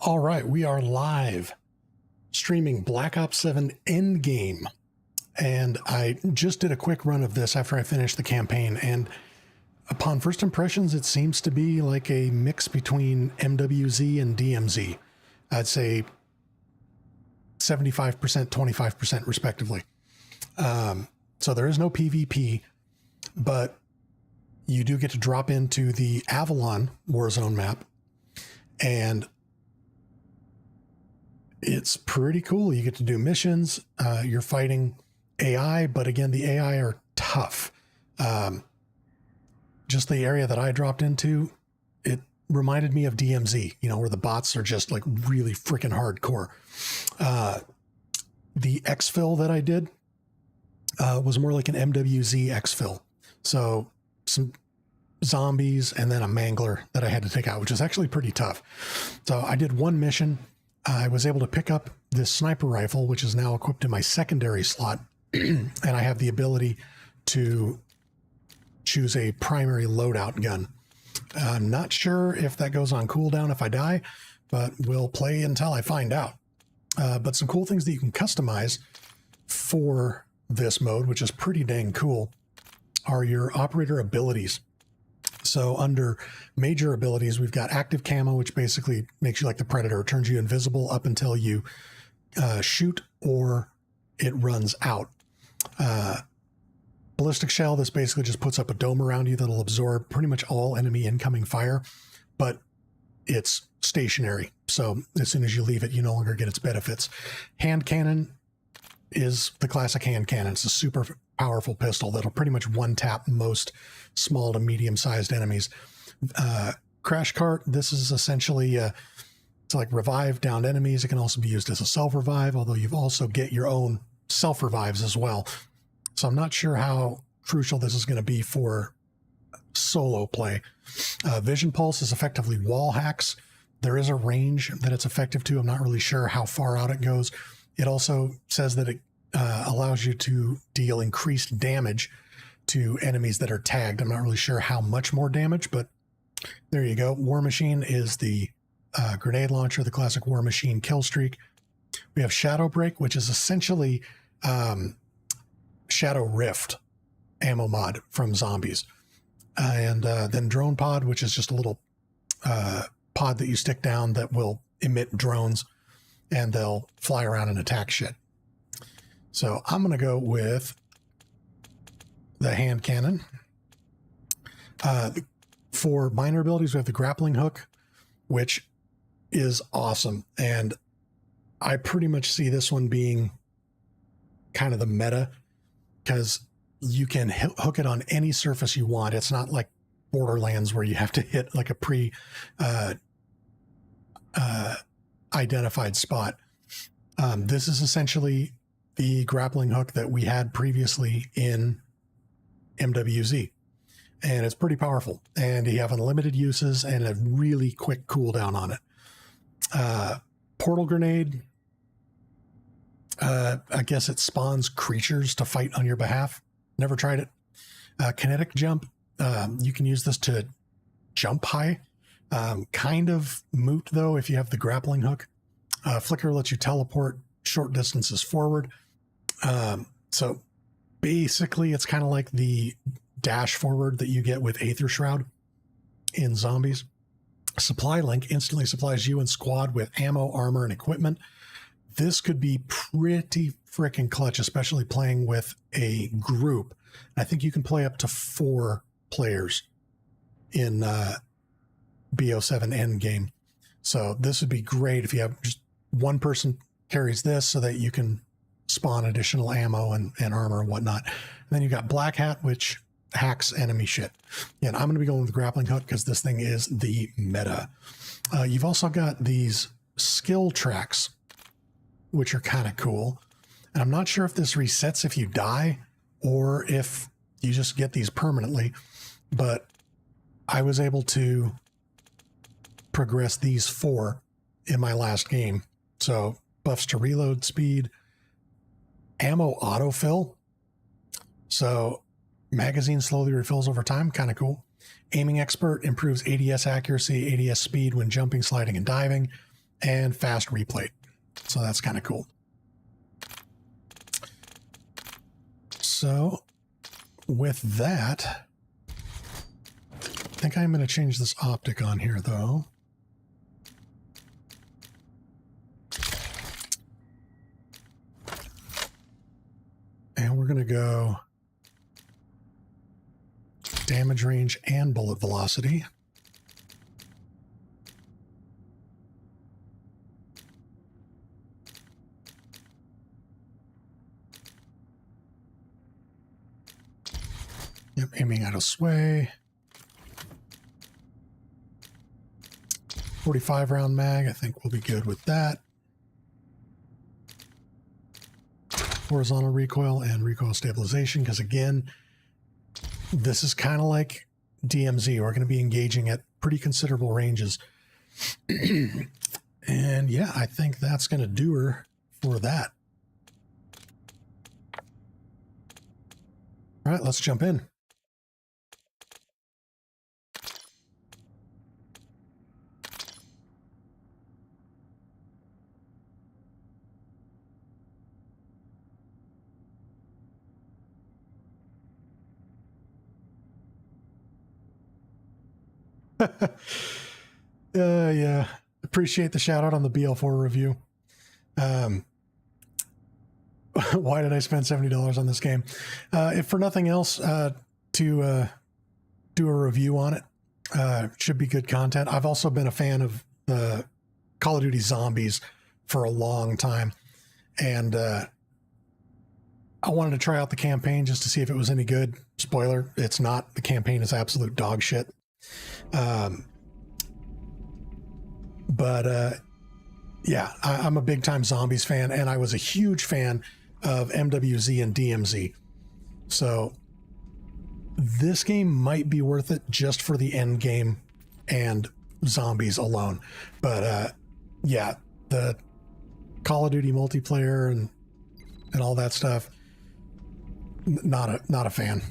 All right, we are live streaming Black Ops 7 Endgame. And I just did a quick run of this after I finished the campaign. And upon first impressions, it seems to be like a mix between MWZ and DMZ. I'd say 75%, 25% respectively. So there is no PvP, but you do get to drop into the Avalon Warzone map. And it's pretty cool. You get to do missions. You're fighting AI, but again, the AI are tough. Just the area that I dropped into, it reminded me of DMZ, you know, where the bots are just like really freaking hardcore. The exfil that I did was more like an MWZ exfil. So some zombies and then a mangler that I had to take out, which is actually pretty tough. So I did one mission. I was able to pick up this sniper rifle, which is now equipped in my secondary slot. And I have the ability to choose a primary loadout gun. I'm not sure if that goes on cooldown if I die, but we'll play until I find out. But some cool things that you can customize for this mode, which is pretty dang cool, are your operator abilities. So under major abilities, we've got active camo, which basically makes you like the Predator. It turns you invisible up until you shoot or it runs out. Ballistic shell, this basically just puts up a dome around you that'll absorb pretty much all enemy incoming fire, but it's stationary. So as soon as you leave it, you no longer get its benefits. Hand cannon is the classic hand cannon. It's a super powerful pistol that'll pretty much one-tap most small to medium-sized enemies. Crash cart, this is essentially to like revive downed enemies. It can also be used as a self-revive, although you've also get your own self-revives as well. So I'm not sure how crucial this is going to be for solo play. Vision pulse is effectively wall hacks. There is a range that it's effective to. I'm not really sure how far out it goes. It also says that it allows you to deal increased damage to enemies that are tagged. I'm not really sure how much more damage, but there you go. War Machine is the grenade launcher, the classic War Machine kill streak. We have Shadow Break, which is essentially Shadow Rift ammo mod from zombies. And then Drone Pod, which is just a little pod that you stick down that will emit drones and they'll fly around and attack shit. So I'm going to go with the hand cannon. For minor abilities, we have the grappling hook, which is awesome. And I pretty much see this one being kind of the meta because you can hook it on any surface you want. It's not like Borderlands where you have to hit like a identified spot. This is essentially the grappling hook that we had previously in MWZ, and it's pretty powerful, and you have unlimited uses and a really quick cooldown on it. Portal grenade, I guess it spawns creatures to fight on your behalf. Never tried it. Kinetic jump, you can use this to jump high. Kind of moot though if you have the grappling hook. Flicker lets you teleport short distances forward. So basically it's kind of like the dash forward that you get with Aether Shroud in zombies. Supply link instantly supplies you and squad with ammo, armor, and equipment. This could be pretty freaking clutch, especially playing with a group. I think you can play up to 4 players in BO7 Endgame. So this would be great if you have just one person carries this so that you can spawn additional ammo and armor and whatnot. And then you got Black Hat, which hacks enemy shit. And I'm going to be going with grappling hook because this thing is the meta. You've also got these skill tracks, which are kind of cool. And I'm not sure if this resets if you die or if you just get these permanently, but I was able to progress these 4 in my last game. So buffs to reload speed, ammo autofill. So magazine slowly refills over time. Kind of cool. Aiming expert improves ADS accuracy, ADS speed when jumping, sliding, and diving. and fast replay. So that's kind of cool. So with that, I think I'm going to change this optic on here though. And we're going to go damage range and bullet velocity. Yep, aiming out of sway. 45 round mag, I think we'll be good with that. Horizontal recoil and recoil stabilization, because again, this is kind of like DMZ. We're going to be engaging at pretty considerable ranges. And yeah, I think that's going to do her for that. All right, let's jump in. Yeah, appreciate the shout out on the BL4 review. Why did I spend $70 on this game? If for nothing else, to do a review on it. Should be good content. I've also been a fan of the Call of Duty Zombies for a long time, and I wanted to try out the campaign just to see if it was any good. Spoiler, it's not. The campaign is absolute dog shit. Yeah, I'm a big time Zombies fan, and I was a huge fan of MWZ and DMZ. So this game might be worth it just for the end game and Zombies alone. But yeah, the Call of Duty multiplayer and all that stuff, not a fan.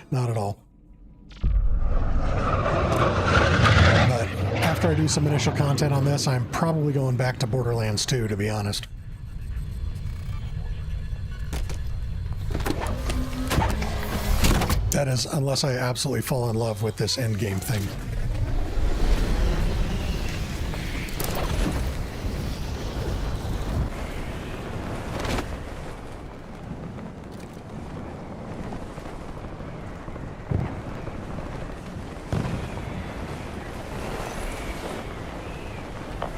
Not at all. But after I do some initial content on this, I'm probably going back to Borderlands 2, to be honest. That is, unless I absolutely fall in love with this endgame thing.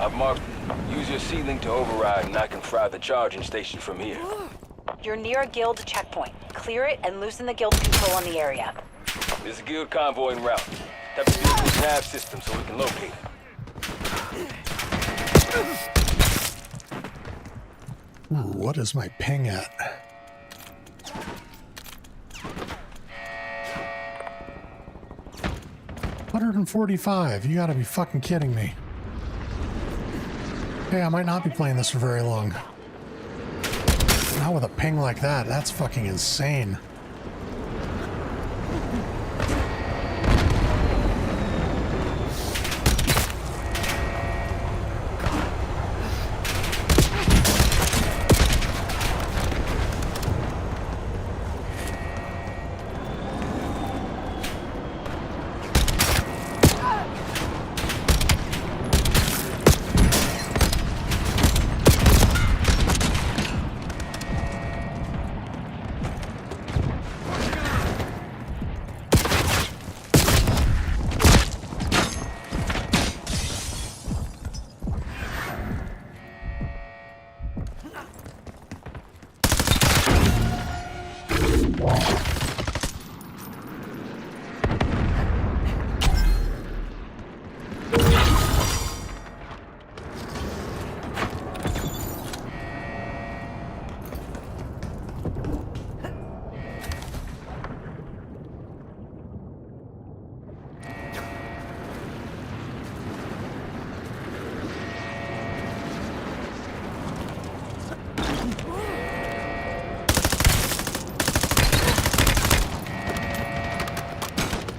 I've marked. Use your C-Link to override and I can fry the charging station from here. You're near a guild checkpoint. Clear it and loosen the guild control on the area. There's a guild convoy en route. Tap the vehicle's nav system so we can locate it. Ooh, what is my ping at? $145. You gotta be fucking kidding me. Hey, I might not be playing this for very long. Not with a ping like that. That's fucking insane.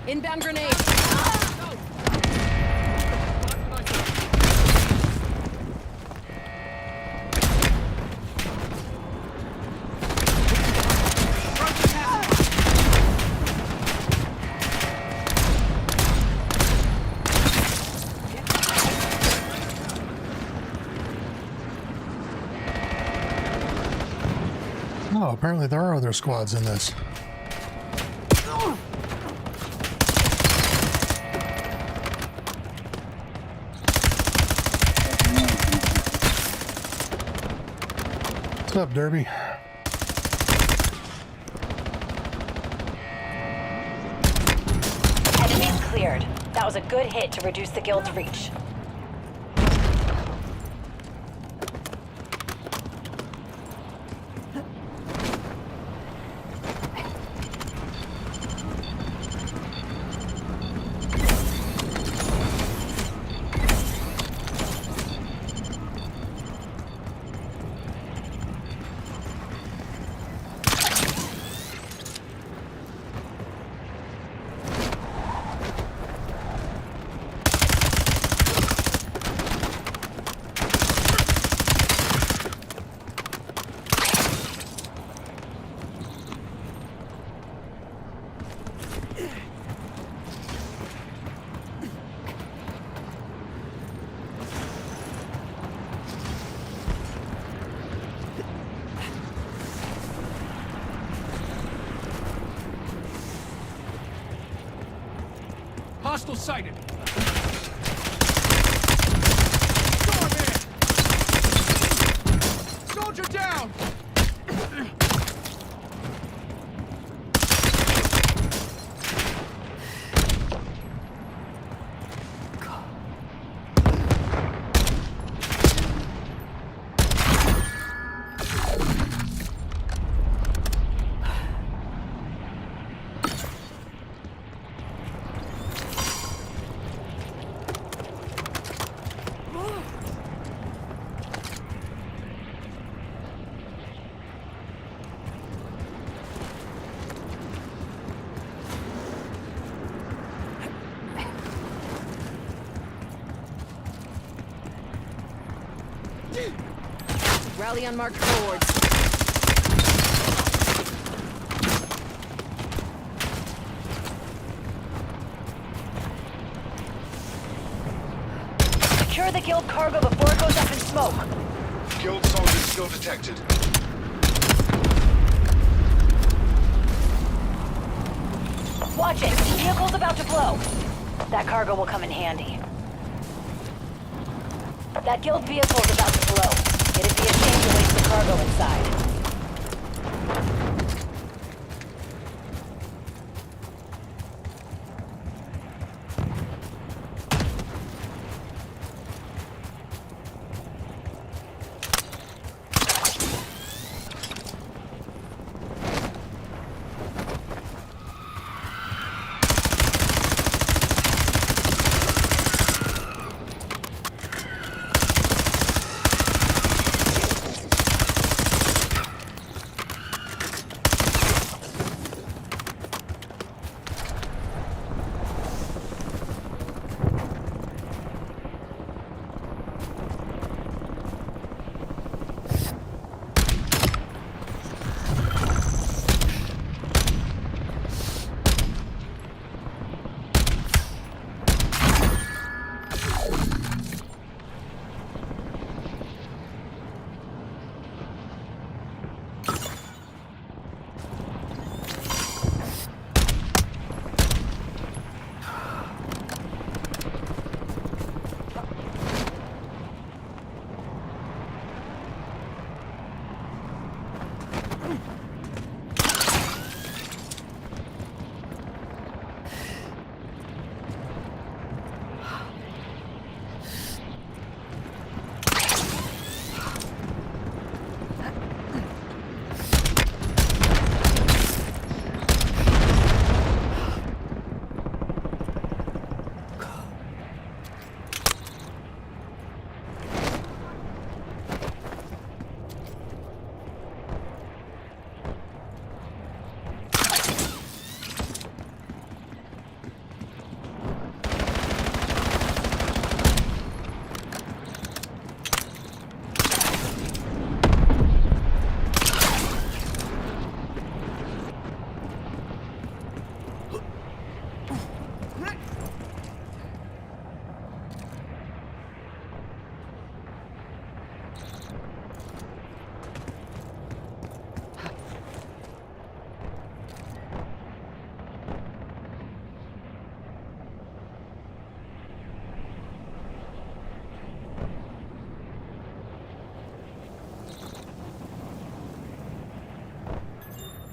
Inbound grenade. Oh, apparently there are other squads in this. What's up, Derby? Enemies cleared. That was a good hit to reduce the guild's reach. Hostile sighted. Storm in! Soldier down! Rally on marked forwards. Secure the guild cargo before it goes up in smoke. Guild soldiers still detected. Watch it. Vehicle's about to blow. That cargo will come in handy. That guild vehicle's about to blow. It'd be a shame to waste the cargo inside.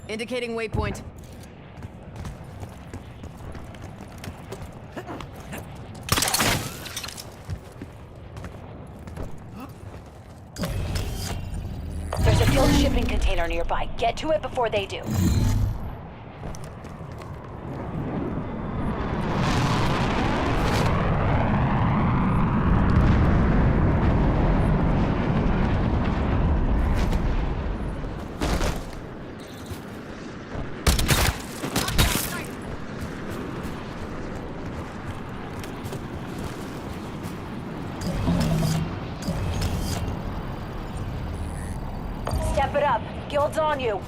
Indicating waypoint. There's a fuel shipping container nearby. Get to it before they do. Step it up. Guild's on you.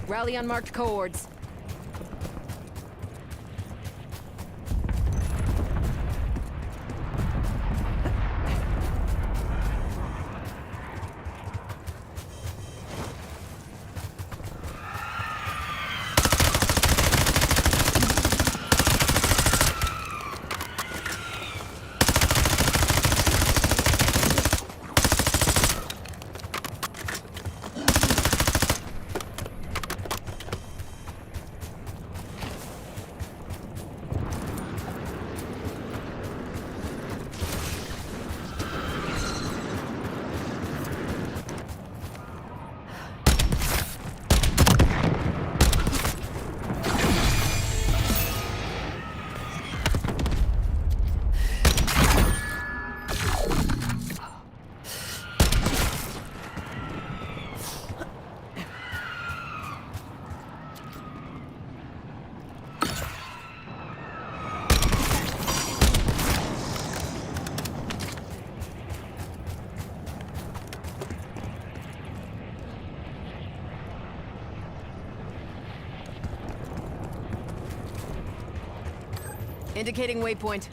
Rally on marked coords. Indicating waypoint.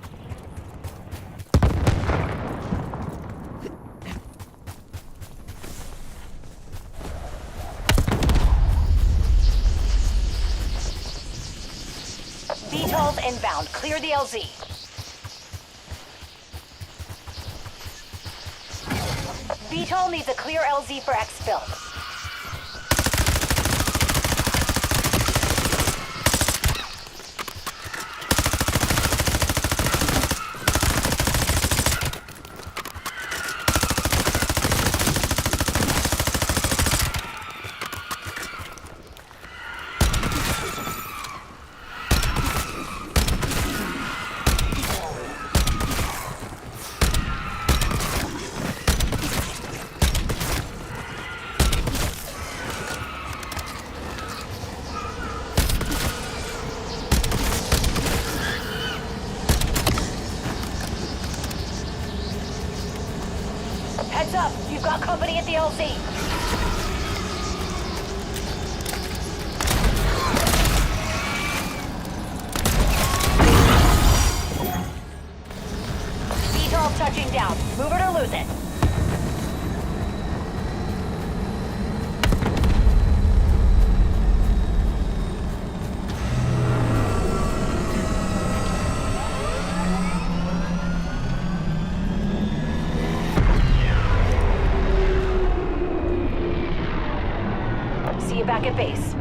VTOL's inbound. Clear the LZ. VTOL needs a clear LZ for exfil. Heads up, you've got company at the LZ. VTOL touching down. Move it or lose it. See you back at base.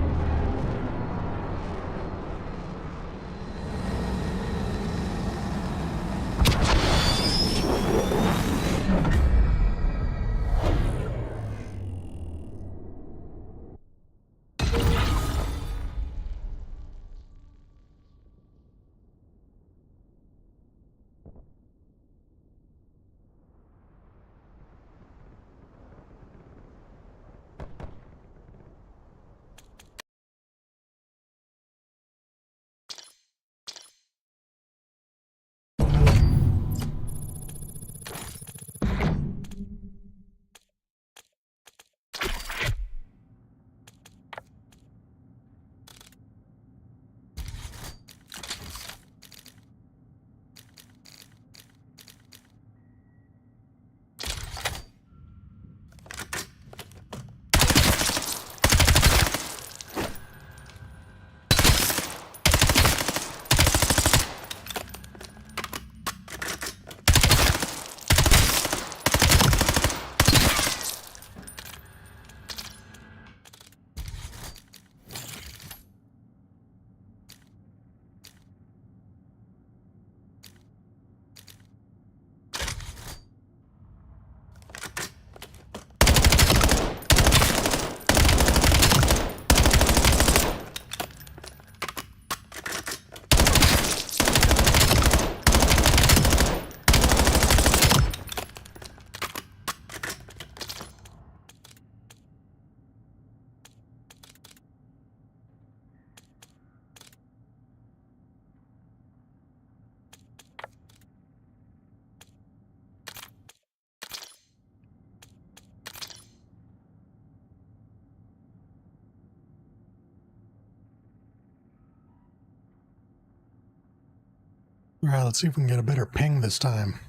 All right, let's see if we can get a better ping this time.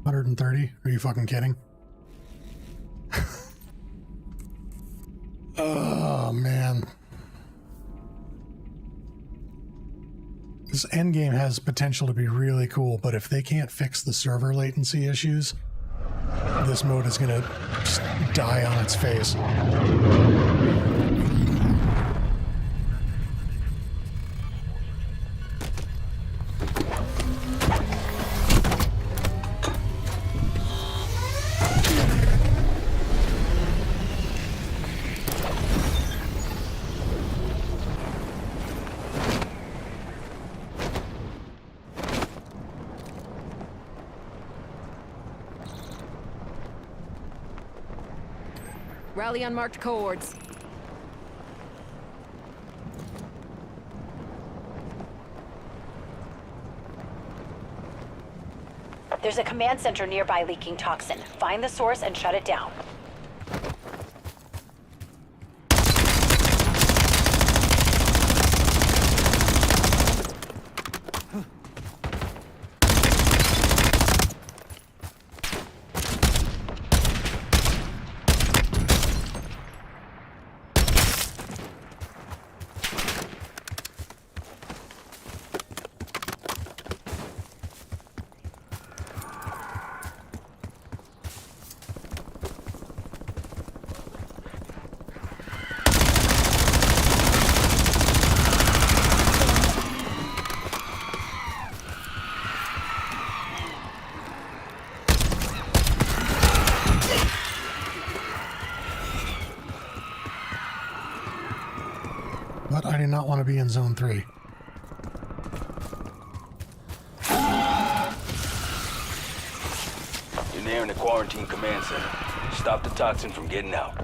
$130? Are you fucking kidding? Oh, man. This endgame has potential to be really cool, but if they can't fix the server latency issues, this mode is gonna just die on its face. Rally on marked coords. There's a command center nearby leaking toxin. Find the source and shut it down. But I do not want to be in Zone 3. You're nearing the quarantine command center. Stop the toxin from getting out.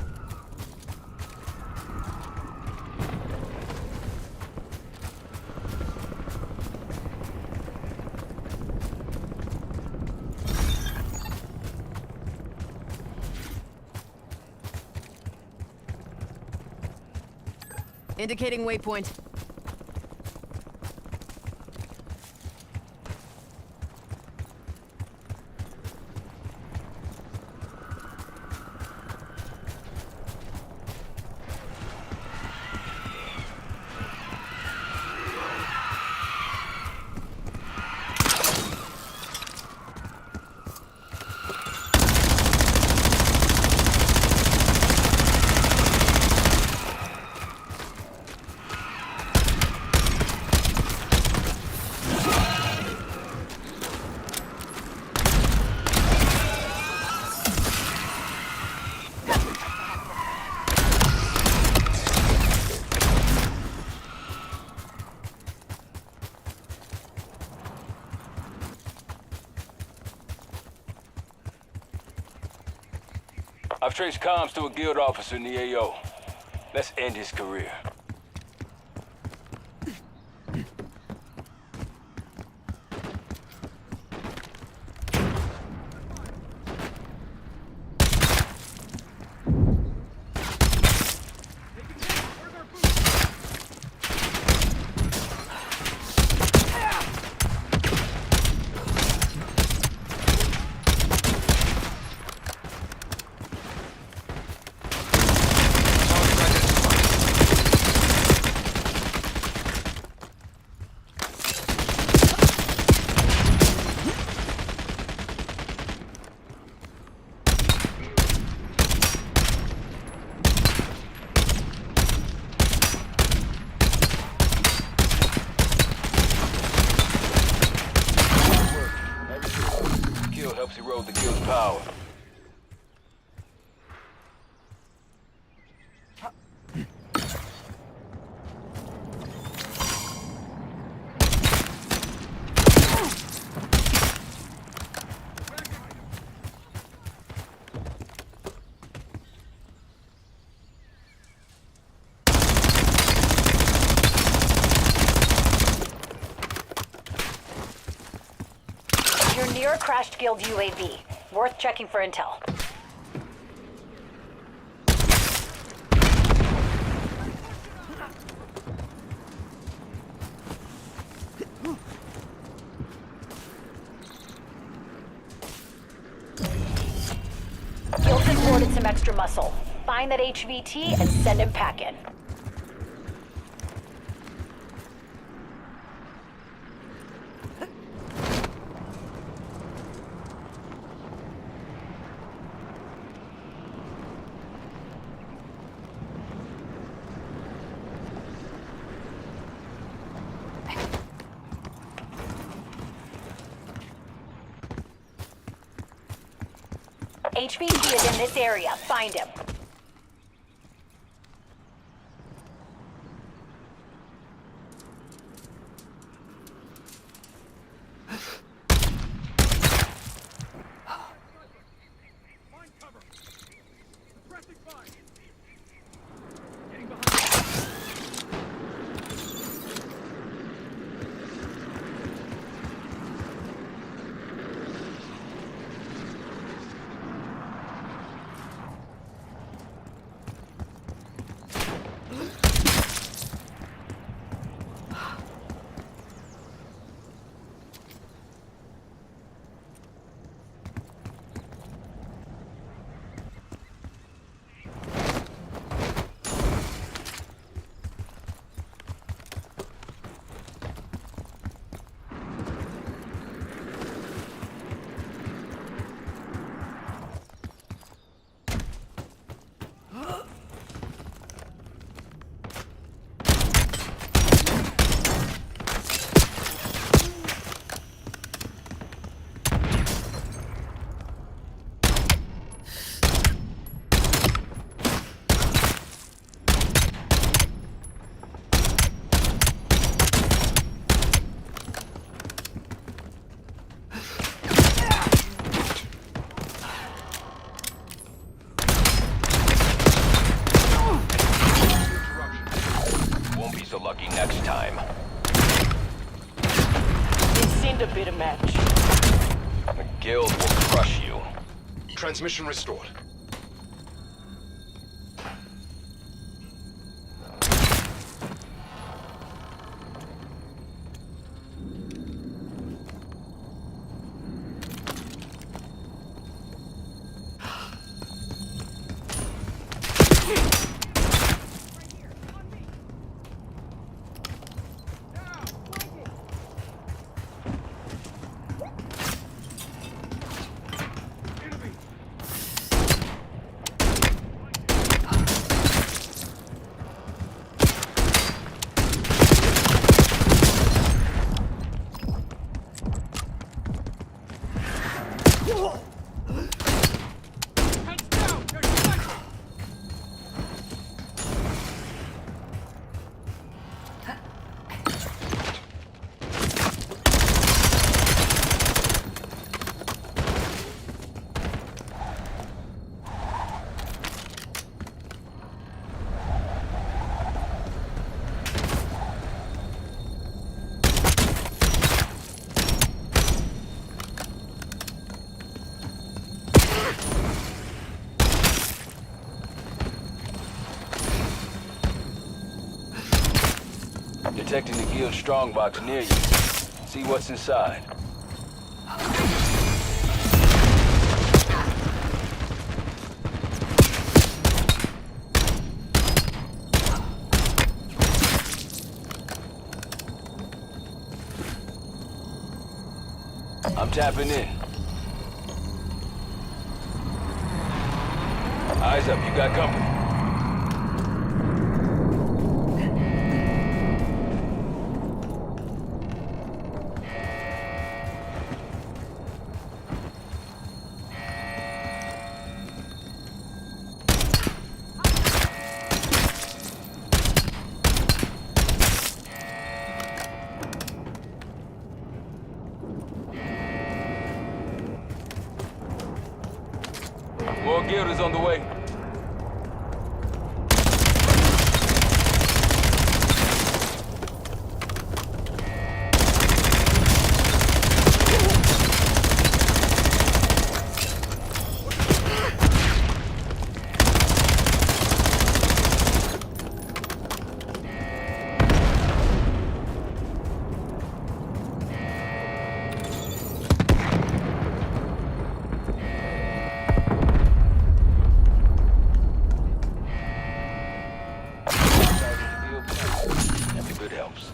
Indicating waypoint. I've traced comms to a guild officer in the AO. Let's end his career. Helps erode the guild's power. You're near a crashed guild UAV. Worth checking for intel. Guild's imported some extra muscle. Find that HVT and send him packing. HVT is in this area. Find him. Find cover. Suppressing fire. Guild will crush you. Transmission restored. Heads down! They're sniping! Detecting the Guild strongbox near you. See what's inside. I'm tapping in. Eyes up, you got company. More Guild is on the way. Every bit helps.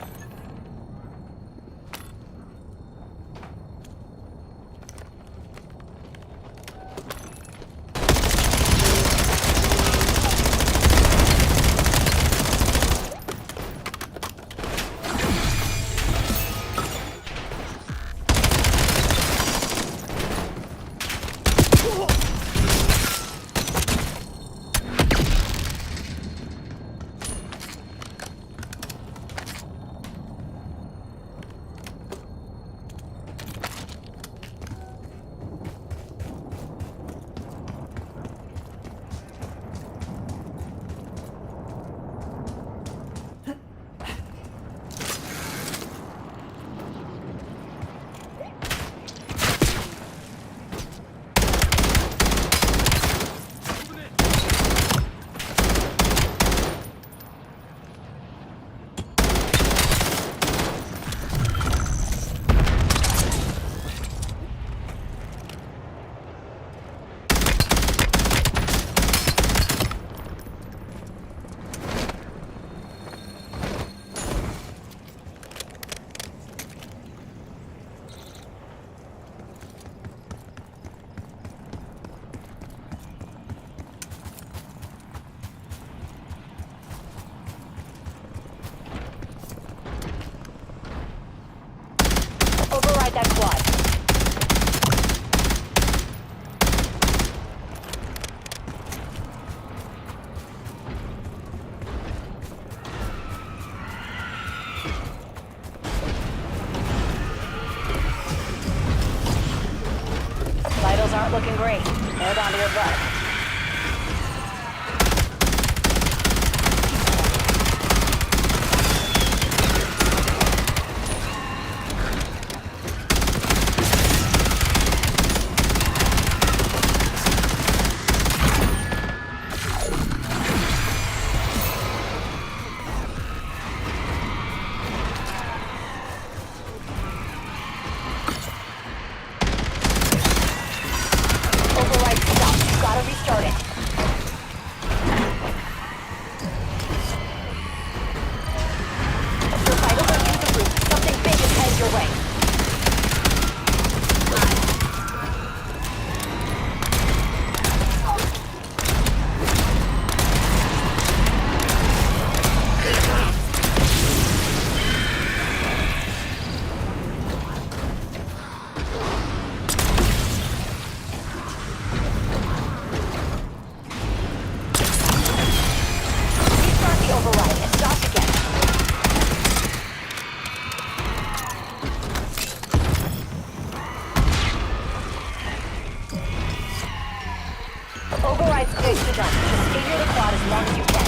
Override that quad. Vitals aren't looking great. Hold on to your butt. started. Your vitals are through the roof. Something big is headed your way. Restart the override and stop again. Override's close to done. Just stay near the quad as long as you can.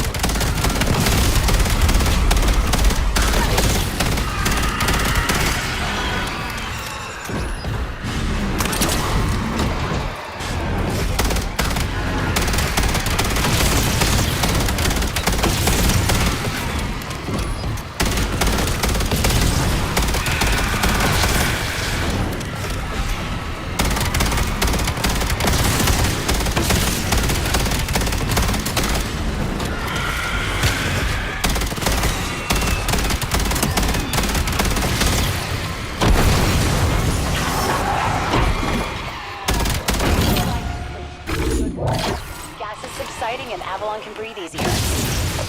Gas is subsiding and Avalon can breathe easier.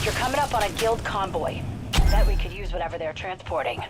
You're coming up on a guild convoy. Bet we could use whatever they're transporting.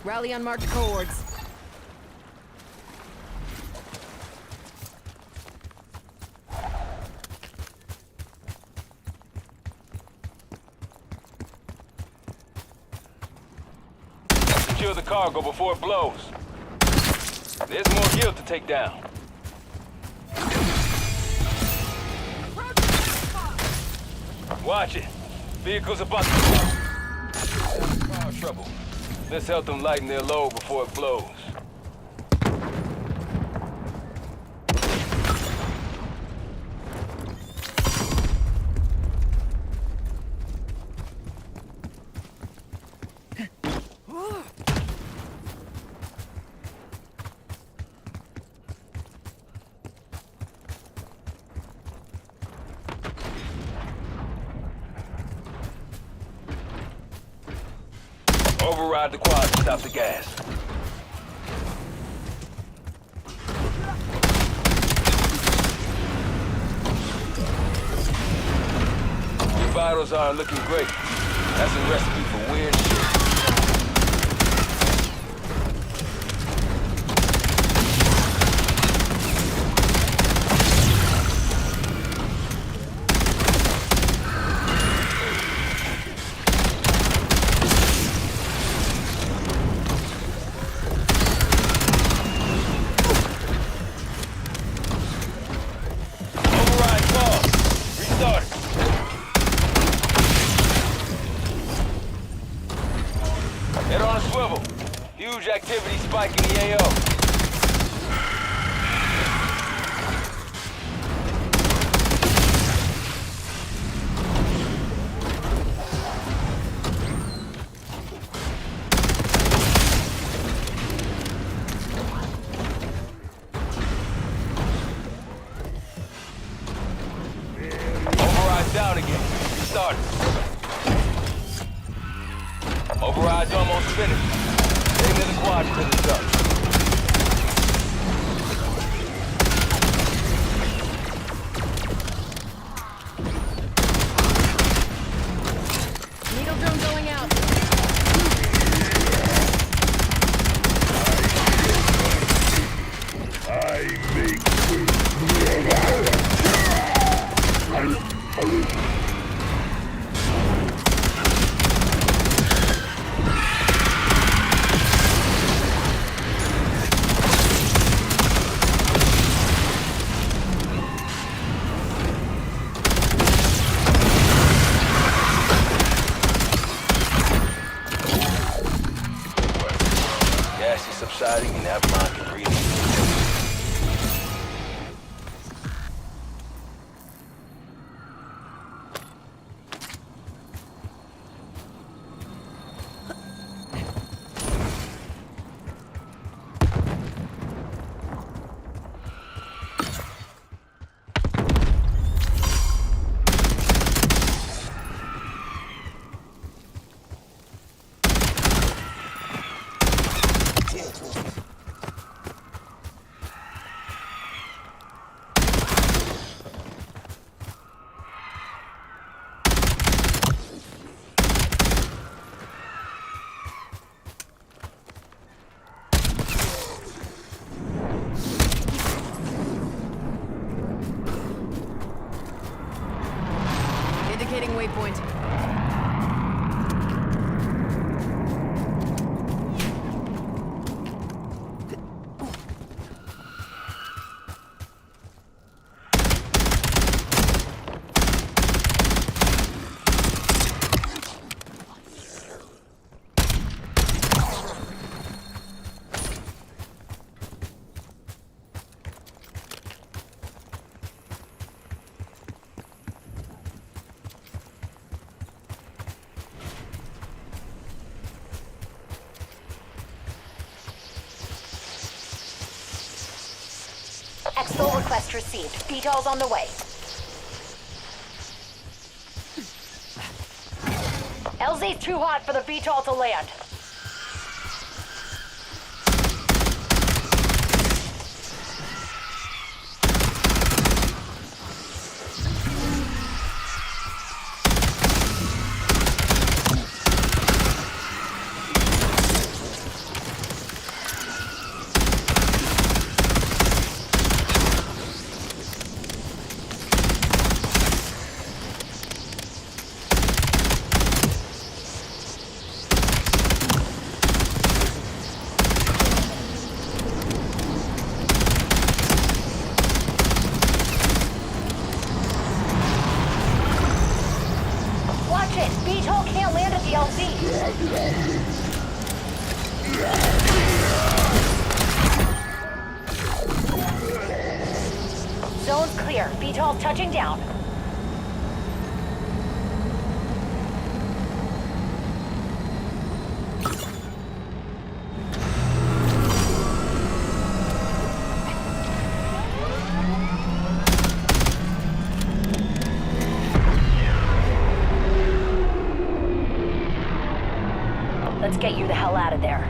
Rally on marked cohorts. Secure the cargo before it blows. There's more guild to take down. Watch it. Vehicle's about to blow. Car trouble. Let's help them lighten their load before it blows. Override the quad to stop the gas. Your vitals are looking great. That's a recipe for weird shit. Head on a swivel. Huge activity spike in the AO. Override down again. Start. Override's almost finished. Stay near the quad until it's done. Needle drone going out. Locating waypoint. Exfil request received. VTOL's on the way. LZ's too hot for the VTOL to land. Watch it! VTOL can't land at the LZ. Zone's clear. VTOL's touching down. Let's get you the hell out of there.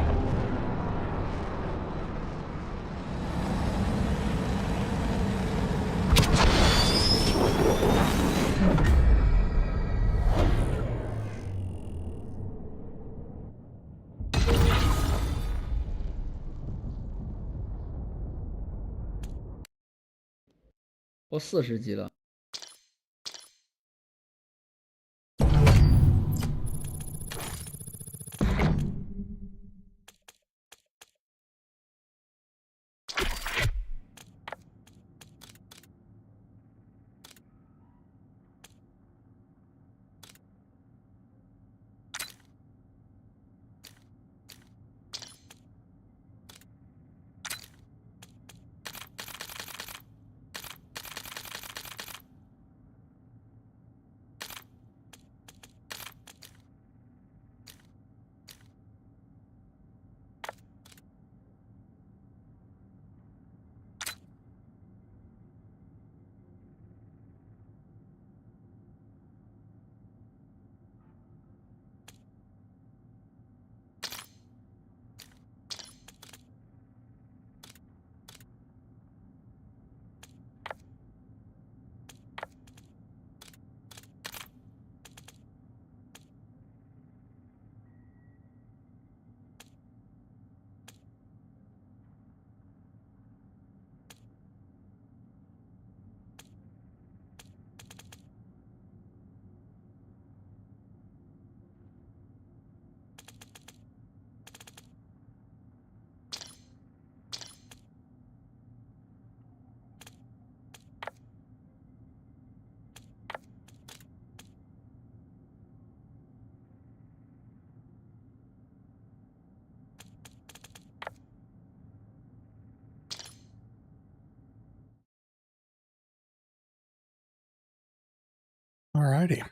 我40级了。Alrighty.